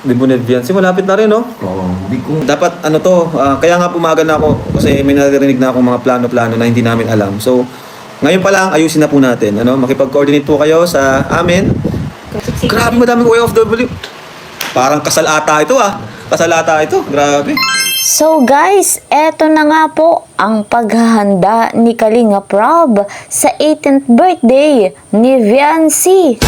Libunet Viancy, malapit na rin, no? Oo, hindi ko... Dapat, ano to, kaya nga pumaga na ako kasi may naririnig na akong mga plano-plano na hindi namin alam. So, ngayon pa lang, ayusin na po natin. Ano? Makipag-coordinate po kayo sa amin. Grabe, madaming OFW. Parang kasal ata ito, Kasal ata ito, grabe. So guys, eto na nga po ang paghahanda ni Kalinga Prab sa 18th birthday ni Viancy.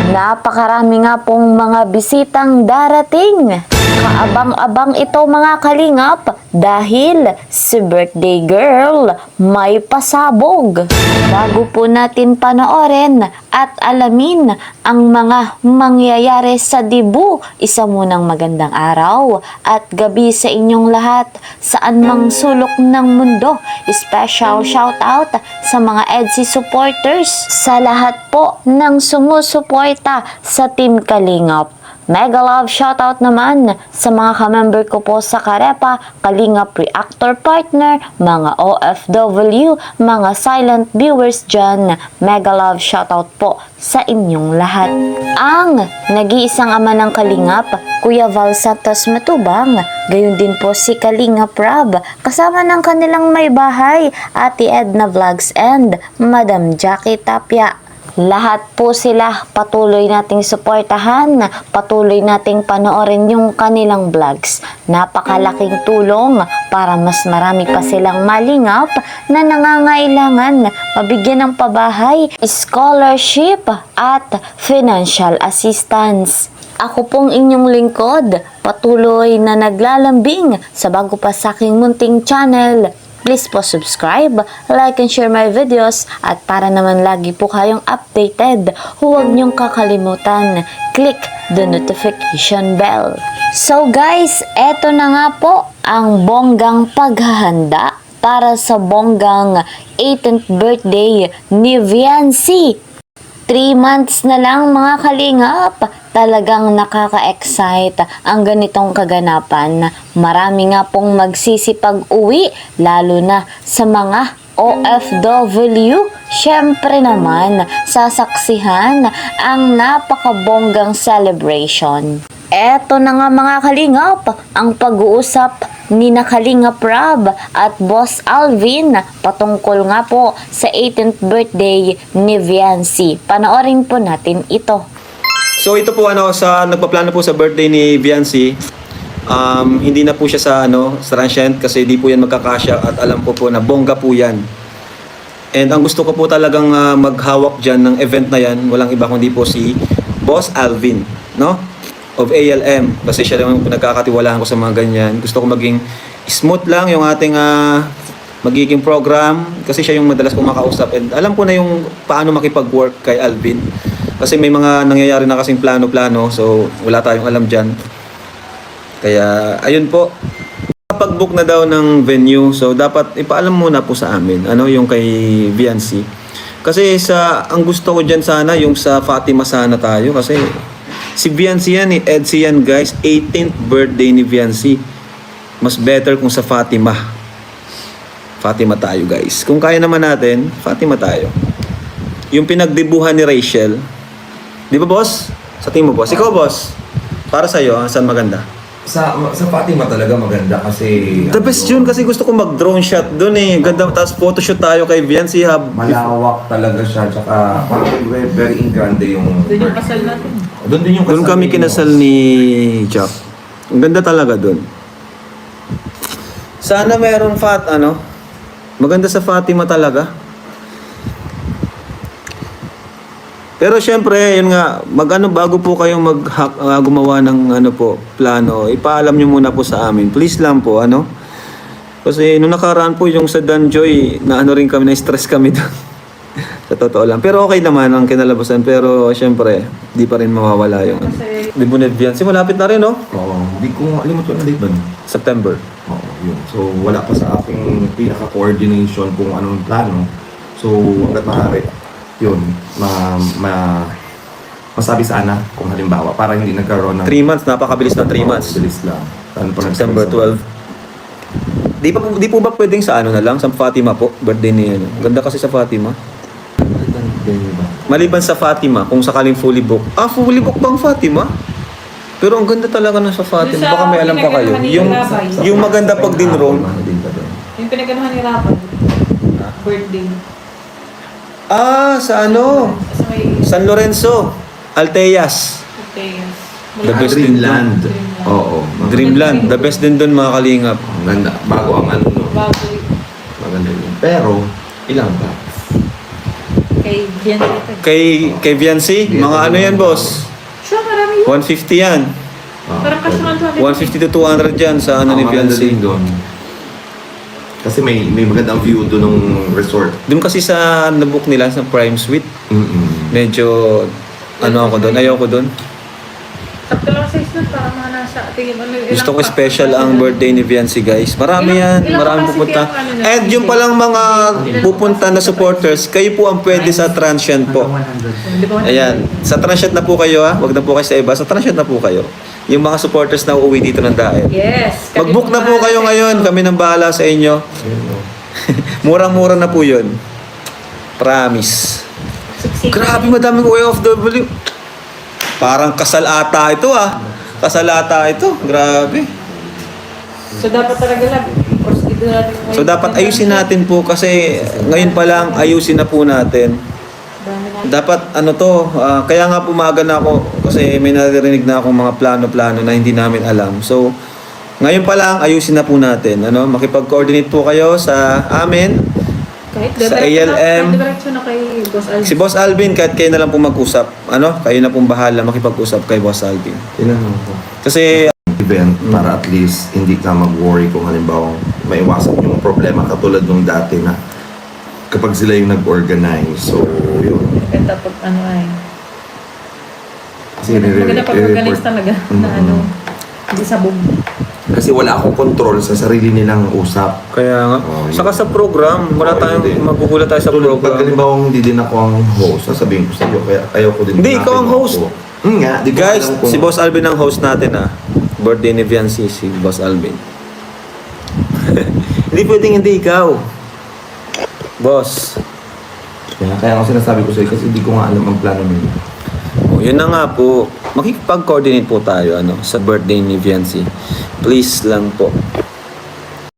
Napakarami nga pong mga bisitang darating. Kaabang-abang ito mga kalingap dahil si birthday girl may pasabog. Bago po natin panoorin at alamin ang mga mangyayari sa Dibu, isa munang magandang araw at gabi sa inyong lahat saan mang sulok ng mundo. Special shoutout sa mga EDSI supporters, sa lahat po ng sumusuporta sa Team Kalingap. Mega love shoutout naman sa mga kamember ko po sa Karepa, Kalingap Reactor Partner, mga OFW, mga silent viewers dyan. Mega love shoutout po sa inyong lahat. Ang nag-iisang ama ng Kalingap, Kuya Val Santos Matubang, gayon din po si Kalinga Prab, kasama ng kanilang may bahay, Ate Edna Vlogs and Madam Jackie Tapia. Lahat po sila patuloy nating suportahan, patuloy nating panoorin yung kanilang vlogs. Napakalaking tulong para mas marami pa silang malingap na nangangailangan mabigyan ng pabahay, scholarship at financial assistance. Ako pong inyong lingkod, patuloy na naglalambing sa bago pa sa aking munting channel. Please po subscribe, like and share my videos at para naman lagi po kayong updated, huwag niyong kakalimutan, click the notification bell. So guys, eto na nga po ang bonggang paghahanda para sa bonggang 18th birthday ni Viancy. 3 months na lang mga kalingap, talagang nakaka-excite ang ganitong kaganapan. Marami nga pong magsisipag-uwi, lalo na sa mga OFW. Syempre naman, sasaksihan ang napakabonggang celebration. Eto na nga mga kalingap, ang pag-uusap ni Kalinga Prab at Boss Alvin patungkol nga po sa 18th birthday ni Viancy. Panoorin po natin ito. So ito po sa nagpaplano po sa birthday ni Viancy. Hindi na po siya sa transient kasi di po yan magkakasya at alam ko po na bongga po yan. And ang gusto ko po talagang maghawak dyan ng event na yan, walang iba kundi po si Boss Alvin, of ALM, kasi siya naman pinagkakatiwalaan ko sa mga ganyan. Gusto ko maging smooth lang yung ating magiging program kasi siya yung madalas kong makausap and alam ko na yung paano makipag-work kay Alvin kasi may mga nangyayari na kasing plano-plano, so wala tayong alam dyan. Kaya ayun po, pag-book na daw ng venue, so dapat ipaalam muna po sa amin yung kay Viancy kasi ang gusto ko dyan sana yung sa Fatima sana tayo kasi si Viancy yan, EDSI yan guys, 18th birthday ni Viancy. Mas better kung sa Fatima. Fatima tayo guys. Kung kaya naman natin, Fatima tayo. Yung pinagdibuhan ni Rachel. Di ba boss? Sa tingin mo boss? Ikaw boss? Para sa'yo, saan maganda? Sa Fatima talaga maganda kasi... The best yun kasi gusto ko mag-drone shot dun Ganda, tapos photoshoot tayo kay Viancy. Malawak talaga siya, tsaka parang very in grande yung... Doon yung kasal natin. Doon din yung kasal. Doon kami kinasal ni Jack. Ang ganda talaga dun. Sana meron maganda sa Fatima talaga. Pero syempre, yun nga, bago po kayong gumawa ng plano, ipaalam nyo muna po sa amin. Please lang po, Kasi nung nakaraan po yung sa Danjoy, rin kami, na-stress kami doon. Sa totoo lang. Pero okay naman ang kinalabasan. Pero syempre, di pa rin mawawala yung Libunet Viancy. Malapit na rin, no? Oo, hindi ko alimot ko na date ba? September. Oo, yun. So, wala pa sa aking pinaka-coordination kung anong plano. So, hanggat maaari, yun, masabi sana kung halimbawa, para hindi nagkaroon ng... 3 months, napakabilis ng 3 months. Bilis lang. September 12. Di po ba pwedeng sa na lang? Sa Fatima po, birthday ni Ganda kasi sa Fatima. Maliban sa Fatima, kung sakaling fully book. Fully book bang Fatima? Pero ang ganda talaga ng sa Fatima. Doon sa Baka may alam pa kayo. pinaganohan ni Yung, Rabay. yung maganda pag dinroll. Ano din ba doon? Yung pinaganohan ni Rapad. Birthday. Sa ano? Sa may San Lorenzo. Alteas. Hotel. The best din Dreamland. Dreamland. Oo. Dreamland. The best din doon mga kalingap. Ang ganda. Bago ang ano, no? Bago Maganda yun. Pero, ilang ba? kay Bianca. Kay Viancy, mga ano yan, boss? Siya, marami yun. 150 yan. Parang kasuhan 150 to 200 yan sa ano ni Maganda Viancy. din doon. Kasi may magandang view doon ng resort. Doon kasi sa nabook nila sa Prime Suite, medyo ano ako doon, ayaw ko doon. Sakto lang size nun para mga nasa tingin ano. Gusto ko special ang birthday ni Viancy, guys. Marami yan, Ilang marami capacity pupunta. ang ano na- And yung palang mga pupunta na supporters, kayo po ang pwede sa transient po. Di ba? Ayan, sa transient na po kayo ha, wag na po kayo sa iba, sa transient na po kayo. Yung mga supporters na uuwi dito ng Daet. Yes. kami Mag-book na po bahala kayo sa ngayon, inyo. kami nang bahala sa inyo. Murang-mura na po yun. Promise. Succeed. Grabe, madaming OFW. Parang kasal ata ito ah. Kasal ata ito. Grabe. So dapat talaga lang. Proceed natin. So dapat ayusin natin po kasi ngayon pa lang ayusin na po natin. Dami natin. Dapat ano to, kaya nga pumaga na ako kasi may naririnig na akong mga plano-plano na hindi namin alam. So ngayon pa lang ayusin na po natin. Ano, makipag-coordinate po kayo sa amin. Kahit Sa diretso ALM. Na, diretso na kay Boss Alvin. Si Boss Alvin, kahit kayo na lang po mag-usap. Ano, kayo na pong bahala makipag-usap kay Boss Alvin. Tinanong ko. Kasi Event para at least hindi ka mag-worry kung halimbawa maiwasan yung problema katulad nung dati na kapag sila yung nag-organize. So, yun. Maganda pag ano ay. Kasi Maganda pag organize i-report. talaga. Na ano. Hindi sabog. Kasi wala akong control sa sarili nilang usap. kaya nga. Oh, yun. Saka sa program, wala Oh, tayong yun din. magugulat tayo sa Tulad pag program. halimbawa hindi din ako ang host, sasabihin ko sa iyo, kaya ayaw ko din. Hindi, hanapin ikaw ang mo host. ako. Nga, di ko Guys, alam kung- si Boss Alvin ang host natin ah. Birthday ni Viancy, si Boss Alvin. Hindi pwedeng hindi ikaw. Boss. Kaya ako sinasabi ko sa iyo kasi hindi ko nga alam ang plano nila. Oh, yun na nga po. Makikipag-coordinate po tayo ano, sa birthday ni Viancy. Please lang po.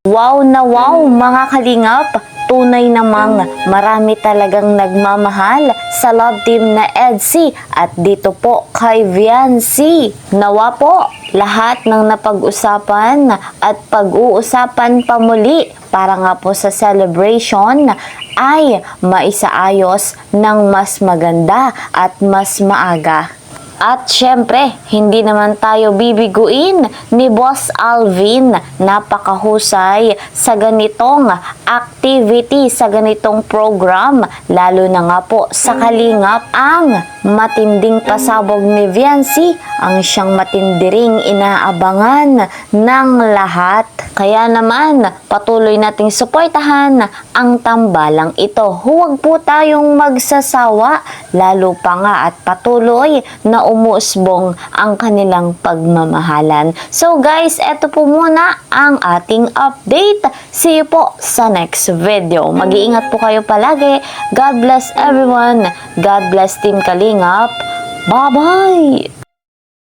Wow na wow mga kalingap! Tunay namang marami talagang nagmamahal sa love team na EDSI at dito po kay Viancy. Nawa po lahat ng napag-usapan at pag-uusapan pa muli para nga po sa celebration ay maisaayos ng mas maganda at mas maaga. At syempre, hindi naman tayo bibiguin ni Boss Alvin. Napakahusay sa ganitong activity, sa ganitong program. Lalo na nga po sa Kalingap ang matinding pasabog ni Viancy, ang siyang matindiring inaabangan ng lahat. Kaya naman, patuloy nating suportahan ang tambalang ito. Huwag po tayong magsasawa, lalo pa nga at patuloy na umuusbong ang kanilang pagmamahalan. So guys, eto po muna ang ating update. See you po sa next video. Mag-iingat po kayo palagi. God bless everyone. God bless Team Kalingap. Bye-bye!